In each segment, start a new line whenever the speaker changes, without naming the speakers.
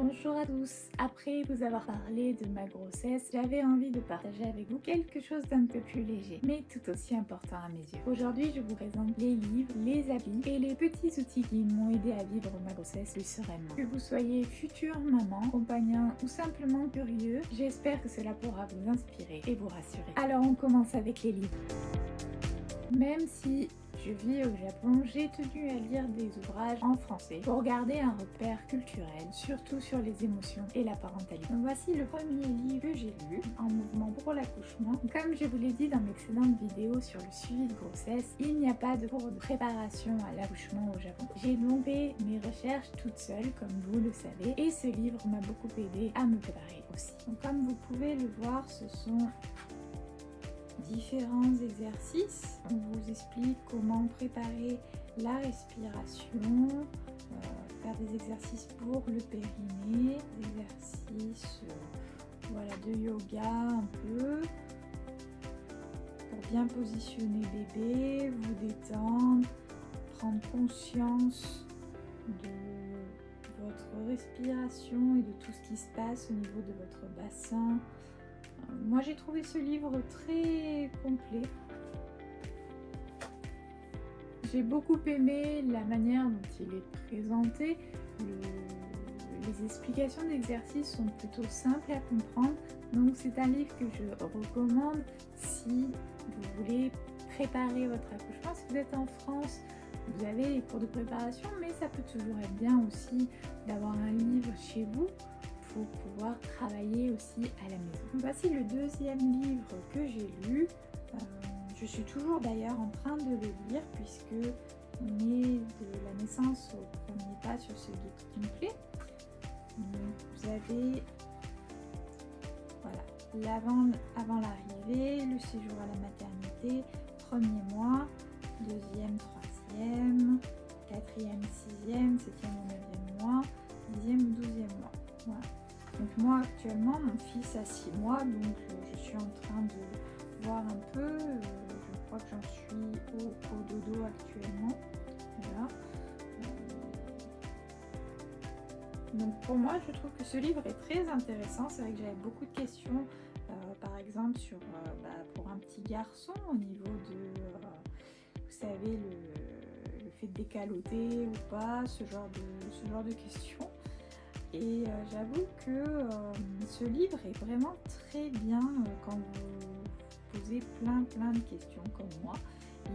Bonjour à tous. Après vous avoir parlé de ma grossesse, j'avais envie de partager avec vous quelque chose d'un peu plus léger, mais tout aussi important à mes yeux. Aujourd'hui, je vous présente les livres, les habits et les petits outils qui m'ont aidé à vivre ma grossesse plus sereinement. Que vous soyez future maman, compagnon ou simplement curieux, j'espère que cela pourra vous inspirer et vous rassurer. Alors on commence avec les livres. Même si je vis au Japon, j'ai tenu à lire des ouvrages en français pour garder un repère culturel, surtout sur les émotions et la parentalité. Donc voici le premier livre que j'ai lu, En mouvement pour l'accouchement. Comme je vous l'ai dit dans mes précédentes vidéos sur le suivi de grossesse, il n'y a pas de cours de préparation à l'accouchement au Japon. J'ai donc fait mes recherches toute seule, comme vous le savez, et ce livre m'a beaucoup aidé à me préparer aussi. Donc comme vous pouvez le voir, ce sont différents exercices. On vous explique comment préparer la respiration, faire des exercices pour le périnée, des exercices de yoga un peu, pour bien positionner bébé, vous détendre, prendre conscience de votre respiration et de tout ce qui se passe au niveau de votre bassin. Moi j'ai trouvé ce livre très complet. J'ai beaucoup aimé la manière dont il est présenté. Les explications d'exercices sont plutôt simples à comprendre. Donc c'est un livre que je recommande si vous voulez préparer votre accouchement. Si vous êtes en France, vous avez les cours de préparation, mais ça peut toujours être bien aussi d'avoir un livre chez vous pour pouvoir travailler aussi à la maison. Voici le deuxième livre que j'ai lu. Je suis toujours d'ailleurs en train de le lire puisque on est de la naissance au premier pas sur ce guide complet. Donc, vous avez avant l'arrivée, le séjour à la maternité, premier mois, deuxième, troisième, quatrième, sixième, septième ou neuvième mois, dixième ou douzième mois. Voilà. Donc moi actuellement mon fils a 6 mois, donc je suis en train de voir un peu, je crois que j'en suis au dodo actuellement. Voilà. Donc pour moi je trouve que ce livre est très intéressant. C'est vrai que j'avais beaucoup de questions par exemple sur pour un petit garçon au niveau de vous savez le fait de décaloter ou pas, ce genre de questions. Et j'avoue que ce livre est vraiment très bien quand vous posez plein de questions comme moi.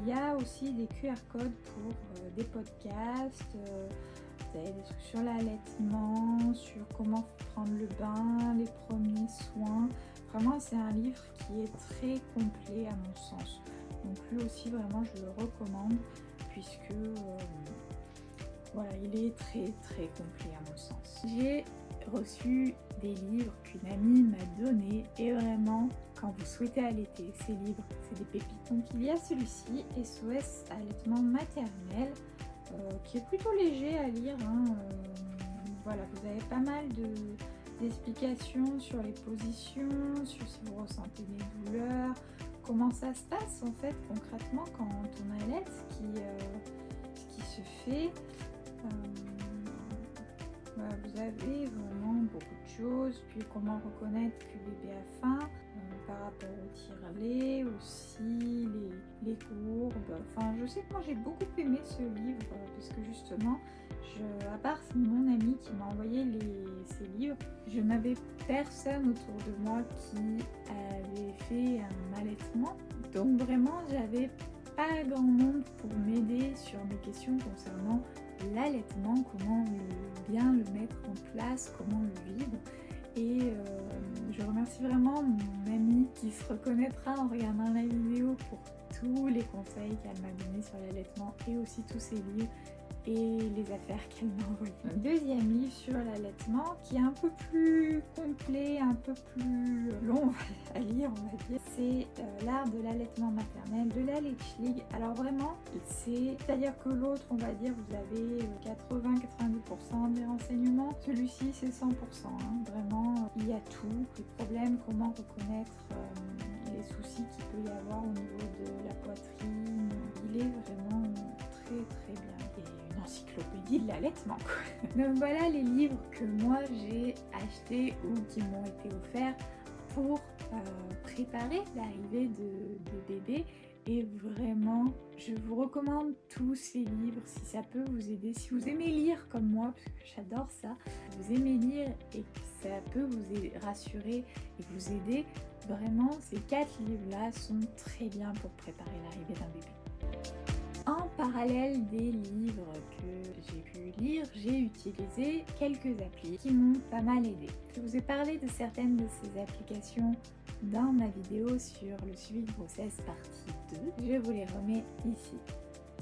Il y a aussi des QR codes pour des podcasts, vous avez des trucs sur l'allaitement, sur comment prendre le bain, les premiers soins. Vraiment c'est un livre qui est très complet à mon sens. Donc lui aussi vraiment je le recommande puisque voilà, il est très complet à mon sens. J'ai reçu des livres qu'une amie m'a donné et vraiment, quand vous souhaitez allaiter, ces livres, c'est des pépites. Donc il y a celui-ci, SOS allaitement maternel, qui est plutôt léger à lire. Voilà, vous avez pas mal d'explications sur les positions, sur si vous ressentez des douleurs, comment ça se passe en fait concrètement quand on allaite, ce qui se fait. Voilà, vous avez vraiment beaucoup de choses, puis comment reconnaître que le bébé a faim, par rapport au tire-lait, aussi les courbes. Enfin, je sais que moi j'ai beaucoup aimé ce livre, puisque justement, à part mon amie qui m'a envoyé ces livres, je n'avais personne autour de moi qui avait fait un allaitement. Donc vraiment, j'avais pas grand monde pour m'aider sur mes questions concernant l'allaitement, comment bien le mettre en place, comment le vivre. Et je remercie vraiment mon amie qui se reconnaîtra en regardant la vidéo pour tous les conseils qu'elle m'a donnés sur l'allaitement et aussi tous ses livres et les affaires qu'elle m'a envoyées. Un deuxième livre sur l'allaitement qui est un peu plus complet, un peu plus long à lire on va dire, c'est l'art de l'allaitement maternel de la Leitchlig. Alors vraiment, c'est-à-dire que l'autre on va dire vous avez 80-90% des renseignements, celui-ci c'est 100%, vraiment il y a tout, les problèmes, comment reconnaître les soucis qu'il peut y avoir au niveau de la poitrine, il est vraiment très bien. Et une l'encyclopédie de l'allaitement, quoi. Donc voilà les livres que moi j'ai achetés ou qui m'ont été offerts pour préparer l'arrivée de bébé. Et vraiment, je vous recommande tous ces livres si ça peut vous aider. Si vous aimez lire comme moi, parce que j'adore ça, vous aimez lire et que ça peut vous rassurer et vous aider, vraiment ces 4 livres-là sont très bien pour préparer l'arrivée d'un bébé. En parallèle des livres que j'ai pu lire, j'ai utilisé quelques applis qui m'ont pas mal aidé. Je vous ai parlé de certaines de ces applications dans ma vidéo sur le suivi de grossesse partie 2. Je vous les remets ici.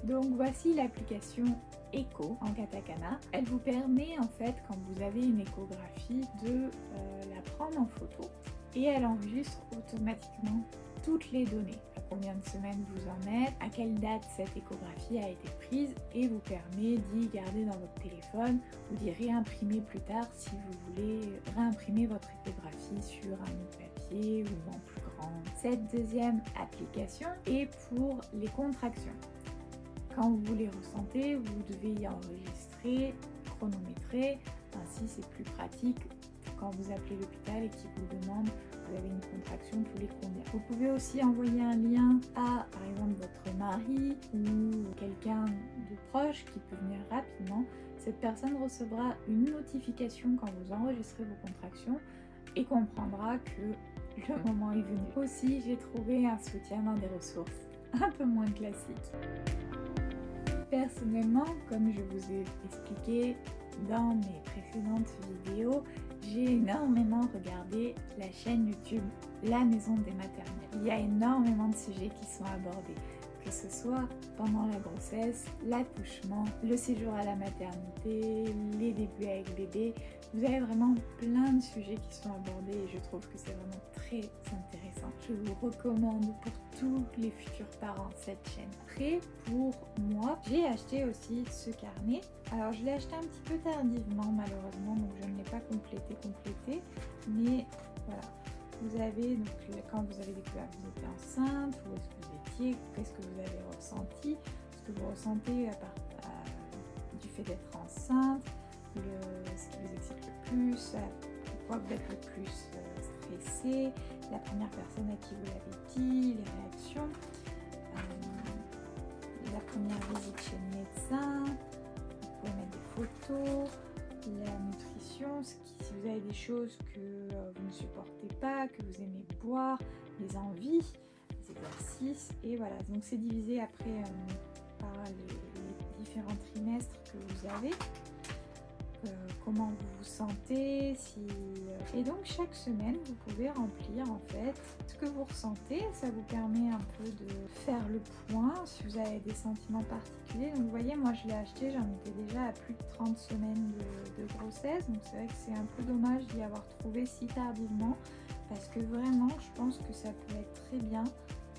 Donc voici l'application Echo en katakana. Elle vous permet en fait, quand vous avez une échographie, de la prendre en photo et elle enregistre automatiquement toutes les données. À combien de semaines vous en êtes, à quelle date cette échographie a été prise et vous permet d'y garder dans votre téléphone ou d'y réimprimer plus tard si vous voulez réimprimer votre échographie sur un autre papier ou en plus grand. Cette deuxième application est pour les contractions. Quand vous les ressentez, vous devez y enregistrer, chronométrer, ainsi c'est plus pratique quand vous appelez l'hôpital et qu'ils vous demandent vous avez une contraction tous les combien. Vous pouvez aussi envoyer un lien à, par exemple, votre mari ou quelqu'un de proche qui peut venir rapidement. Cette personne recevra une notification quand vous enregistrez vos contractions et comprendra que le moment est venu. Aussi, j'ai trouvé un soutien dans des ressources un peu moins classiques. Personnellement, comme je vous ai expliqué dans mes précédentes vidéos, j'ai énormément regardé la chaîne YouTube La Maison des Maternelles. Il y a énormément de sujets qui sont abordés, que ce soit pendant la grossesse, l'accouchement, le séjour à la maternité, les débuts avec bébé. Vous avez vraiment plein de sujets qui sont abordés et je trouve que c'est vraiment très intéressant. Je vous recommande pour tous les futurs parents cette chaîne. Après, pour moi, j'ai acheté aussi ce carnet. Alors je l'ai acheté un petit peu tardivement malheureusement, donc je ne l'ai pas complété, mais voilà. Vous avez, donc quand vous avez découvert que vous étiez enceinte, où est-ce que vous étiez, qu'est-ce que vous avez ressenti, ce que vous ressentez du fait d'être enceinte, ce qui vous excite le plus, pourquoi vous êtes le plus stressé, la première personne à qui vous l'avez dit, les réactions, la première visite chez le médecin, vous pouvez mettre des photos, la nutrition, si vous avez des choses que vous ne supportez pas, que vous aimez boire, les envies, les exercices, et voilà. Donc c'est divisé après par les différents trimestres que vous avez. Comment vous vous sentez, et donc chaque semaine vous pouvez remplir en fait ce que vous ressentez. Ça vous permet un peu de faire le point si vous avez des sentiments particuliers. Donc vous voyez, moi je l'ai acheté, j'en étais déjà à plus de 30 semaines de grossesse, donc c'est vrai que c'est un peu dommage d'y avoir trouvé si tardivement, parce que vraiment je pense que ça peut être très bien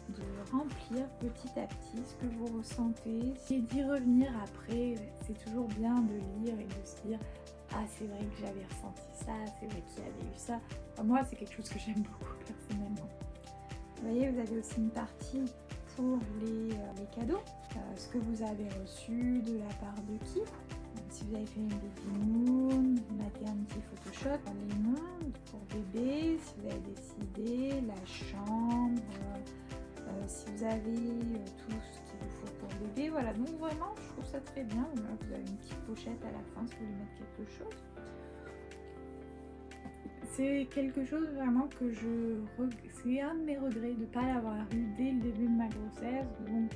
de remplir petit à petit ce que vous ressentez et d'y revenir après. C'est toujours bien de lire et de se dire ah c'est vrai que j'avais ressenti ça, c'est vrai qu'il y avait eu ça. Enfin, moi c'est quelque chose que j'aime beaucoup personnellement. Vous voyez, vous avez aussi une partie pour les cadeaux, ce que vous avez reçu, de la part de qui. Si vous avez fait une baby moon, maternity photoshop, les noms pour bébé, si vous avez décidé, la chambre, si vous avez tout ce qu'il vous faut pour bébé, voilà. Donc vraiment, je trouve ça très bien. Vous avez une petite pochette à la fin si vous voulez mettre quelque chose. C'est quelque chose vraiment que c'est un de mes regrets de ne pas l'avoir eu dès le début de ma grossesse. Donc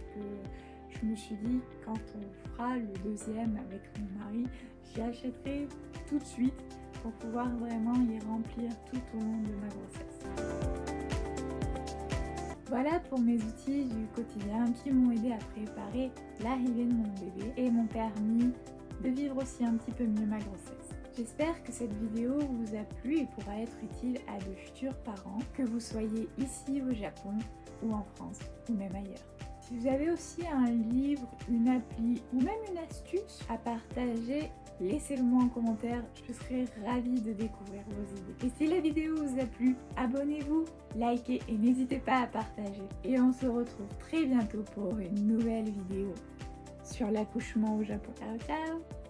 je me suis dit, quand on fera le deuxième avec mon mari, j'y achèterai tout de suite pour pouvoir vraiment y remplir tout au long de ma grossesse. Voilà pour mes outils du quotidien qui m'ont aidé à préparer l'arrivée de mon bébé et m'ont permis de vivre aussi un petit peu mieux ma grossesse. J'espère que cette vidéo vous a plu et pourra être utile à de futurs parents, que vous soyez ici au Japon ou en France ou même ailleurs. Si vous avez aussi un livre, une appli ou même une astuce à partager, laissez-le moi en commentaire, je serai ravie de découvrir vos idées. Et si la vidéo vous a plu, abonnez-vous, likez et n'hésitez pas à partager. Et on se retrouve très bientôt pour une nouvelle vidéo. sur l'accouchement au Japon.
Ciao, ciao!